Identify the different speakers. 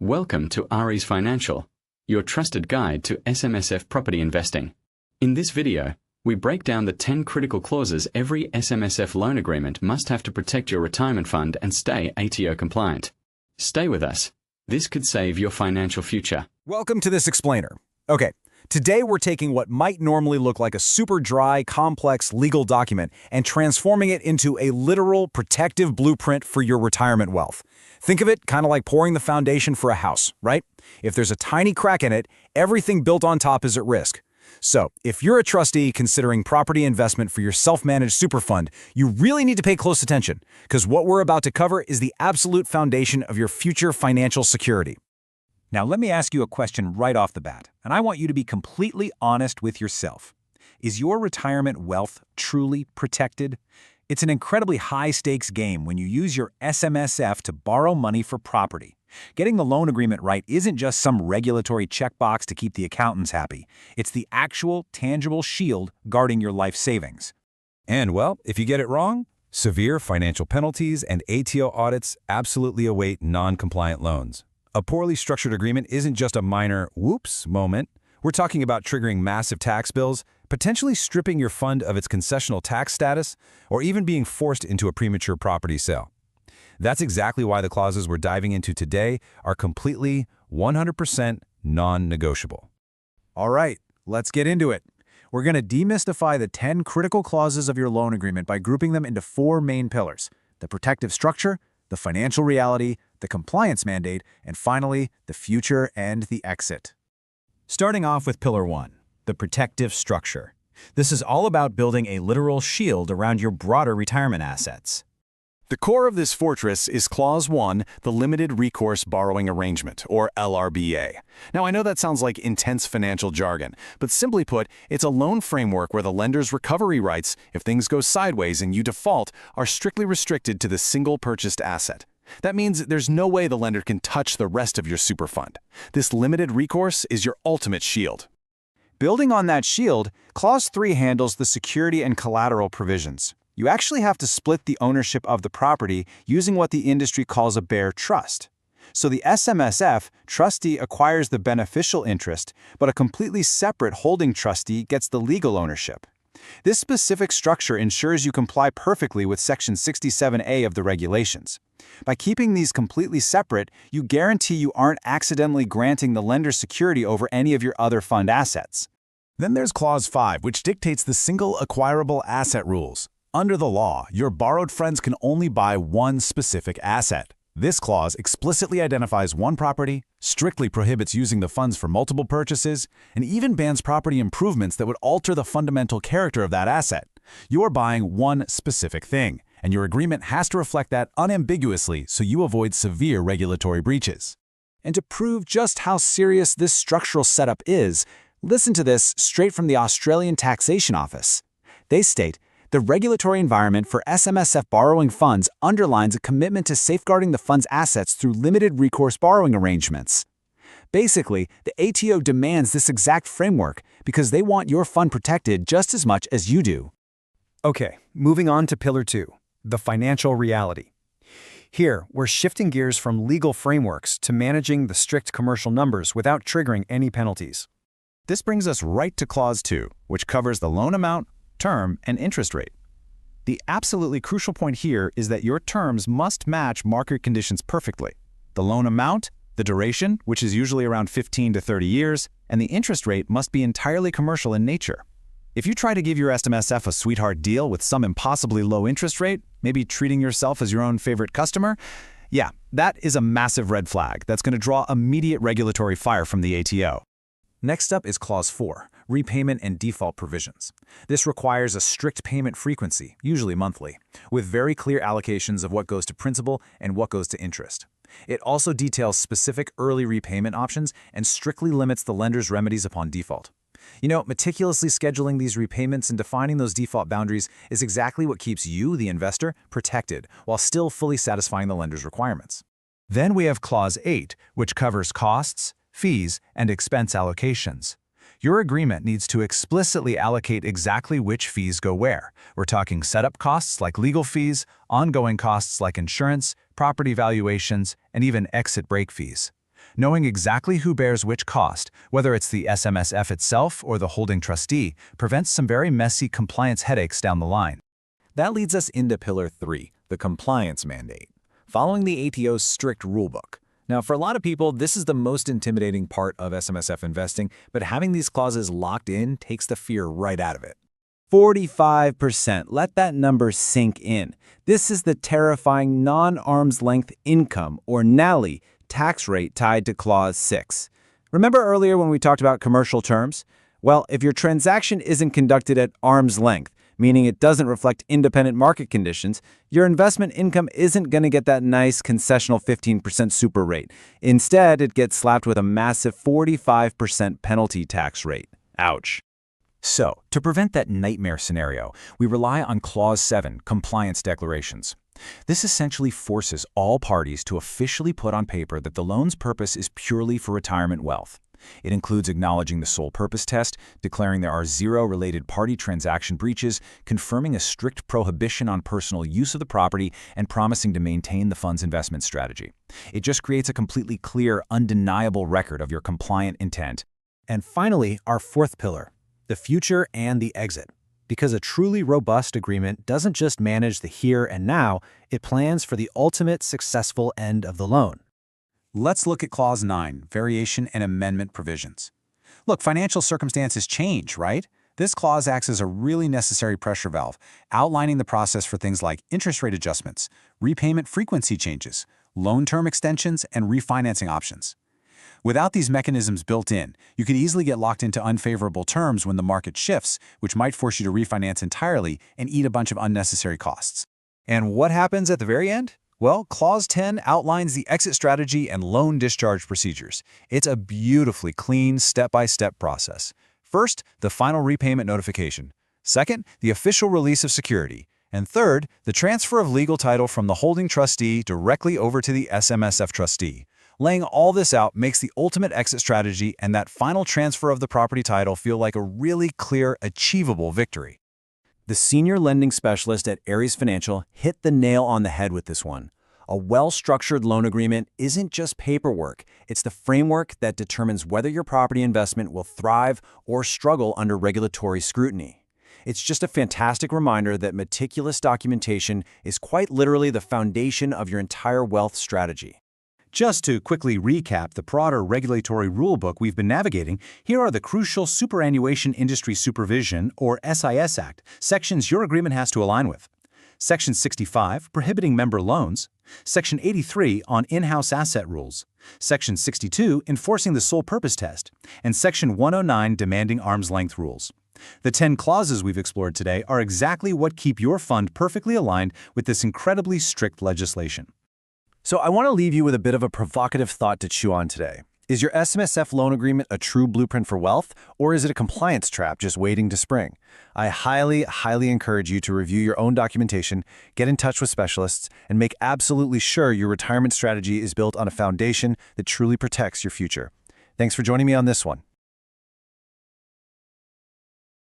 Speaker 1: Welcome to Ari's Financial, your trusted guide to SMSF property investing. In this video, we break down the 10 critical clauses every SMSF loan agreement must have to protect your retirement fund and stay ATO compliant. Stay with us. This could save your financial future.
Speaker 2: Welcome to this explainer. Okay, today we're taking what might normally look like a super dry, complex legal document and transforming it into a literal protective blueprint for your retirement wealth. Think of it kind of like pouring the foundation for a house, right? If there's a tiny crack in it, everything built on top is at risk. So, if you're a trustee considering property investment for your self-managed super fund, you really need to pay close attention, because what we're about to cover is the absolute foundation of your future financial security. Now, let me ask you a question right off the bat, and I want you to be completely honest with yourself. Is your retirement wealth truly protected? It's an incredibly high-stakes game when you use your SMSF to borrow money for property. Getting the loan agreement right isn't just some regulatory checkbox to keep the accountants happy. It's the actual, tangible shield guarding your life savings. And, well, if you get it wrong, severe financial penalties and ATO audits absolutely await non-compliant loans. A poorly structured agreement isn't just a minor whoops moment. We're talking about triggering massive tax bills, potentially stripping your fund of its concessional tax status, or even being forced into a premature property sale. That's exactly why the clauses we're diving into today are completely 100% non-negotiable. All right, let's get into it. We're going to demystify the 10 critical clauses of your loan agreement by grouping them into 4 main pillars: the protective structure, the financial reality, the compliance mandate, and finally, the future and the exit. Starting off with Pillar 1, the protective structure. This is all about building a literal shield around your broader retirement assets. The core of this fortress is Clause 1, the Limited Recourse Borrowing Arrangement, or LRBA. Now, I know that sounds like intense financial jargon, but simply put, it's a loan framework where the lender's recovery rights, if things go sideways and you default, are strictly restricted to the single purchased asset. That means there's no way the lender can touch the rest of your super fund. This limited recourse is your ultimate shield. Building on that shield, Clause 3 handles the security and collateral provisions. You actually have to split the ownership of the property using what the industry calls a bare trust. So the SMSF trustee acquires the beneficial interest, but a completely separate holding trustee gets the legal ownership. This specific structure ensures you comply perfectly with Section 67A of the regulations. By keeping these completely separate, you guarantee you aren't accidentally granting the lender security over any of your other fund assets. Then there's Clause 5, which dictates the single acquirable asset rules. Under the law, your borrowed friends can only buy one specific asset. This clause explicitly identifies one property, strictly prohibits using the funds for multiple purchases, and even bans property improvements that would alter the fundamental character of that asset. You're buying one specific thing, and your agreement has to reflect that unambiguously so you avoid severe regulatory breaches. And to prove just how serious this structural setup is, listen to this straight from the Australian Taxation Office. They state, "The regulatory environment for SMSF borrowing funds underlines a commitment to safeguarding the fund's assets through limited recourse borrowing arrangements." Basically, the ATO demands this exact framework because they want your fund protected just as much as you do. Okay, moving on to Pillar 2, the financial reality. Here, we're shifting gears from legal frameworks to managing the strict commercial numbers without triggering any penalties. This brings us right to Clause 2, which covers the loan amount, term, and interest rate. The absolutely crucial point here is that your terms must match market conditions perfectly. The loan amount, the duration, which is usually around 15 to 30 years, and the interest rate must be entirely commercial in nature. If you try to give your SMSF a sweetheart deal with some impossibly low interest rate, maybe treating yourself as your own favorite customer, yeah, that is a massive red flag that's going to draw immediate regulatory fire from the ATO. Next up is Clause 4, repayment and default provisions. This requires a strict payment frequency, usually monthly, with very clear allocations of what goes to principal and what goes to interest. It also details specific early repayment options and strictly limits the lender's remedies upon default. Meticulously scheduling these repayments and defining those default boundaries is exactly what keeps you, the investor, protected while still fully satisfying the lender's requirements. Then we have Clause 8, which covers costs, fees, and expense allocations. Your agreement needs to explicitly allocate exactly which fees go where. We're talking setup costs like legal fees, ongoing costs like insurance, property valuations, and even exit break fees. Knowing exactly who bears which cost, whether it's the SMSF itself or the holding trustee, prevents some very messy compliance headaches down the line. That leads us into Pillar 3, the compliance mandate, following the ATO's strict rulebook. Now, for a lot of people, this is the most intimidating part of SMSF investing, but having these clauses locked in takes the fear right out of it. 45%. Let that number sink in. This is the terrifying non-arm's length income, or NALI, tax rate tied to Clause 6. Remember earlier when we talked about commercial terms? Well, if your transaction isn't conducted at arm's length, meaning it doesn't reflect independent market conditions, your investment income isn't going to get that nice concessional 15% super rate. Instead, it gets slapped with a massive 45% penalty tax rate. Ouch. So, to prevent that nightmare scenario, we rely on Clause 7, compliance declarations. This essentially forces all parties to officially put on paper that the loan's purpose is purely for retirement wealth. It includes acknowledging the sole purpose test, declaring there are 0 related party transaction breaches, confirming a strict prohibition on personal use of the property, and promising to maintain the fund's investment strategy. It just creates a completely clear, undeniable record of your compliant intent. And finally, our fourth pillar, the future and the exit. Because a truly robust agreement doesn't just manage the here and now, it plans for the ultimate successful end of the loan. Let's look at Clause 9, variation and amendment provisions. Look, financial circumstances change, right? This clause acts as a really necessary pressure valve, outlining the process for things like interest rate adjustments, repayment frequency changes, loan term extensions, and refinancing options. Without these mechanisms built in, you could easily get locked into unfavorable terms when the market shifts, which might force you to refinance entirely and eat a bunch of unnecessary costs. And what happens at the very end? Well, Clause 10 outlines the exit strategy and loan discharge procedures. It's a beautifully clean, step-by-step process. First, the final repayment notification. Second, the official release of security. And third, the transfer of legal title from the holding trustee directly over to the SMSF trustee. Laying all this out makes the ultimate exit strategy and that final transfer of the property title feel like a really clear, achievable victory. The senior lending specialist at Ares Financial hit the nail on the head with this one. A well-structured loan agreement isn't just paperwork. It's the framework that determines whether your property investment will thrive or struggle under regulatory scrutiny. It's just a fantastic reminder that meticulous documentation is quite literally the foundation of your entire wealth strategy. Just to quickly recap the broader regulatory rulebook we've been navigating, here are the crucial Superannuation Industry Supervision, or SIS Act, sections your agreement has to align with. Section 65, prohibiting member loans. Section 83, on in-house asset rules. Section 62, enforcing the sole purpose test. And Section 109, demanding arm's-length rules. The 10 clauses we've explored today are exactly what keep your fund perfectly aligned with this incredibly strict legislation. So I want to leave you with a bit of a provocative thought to chew on today. Is your SMSF loan agreement a true blueprint for wealth, or is it a compliance trap just waiting to spring? I highly encourage you to review your own documentation, get in touch with specialists, and make absolutely sure your retirement strategy is built on a foundation that truly protects your future. Thanks for joining me on this one.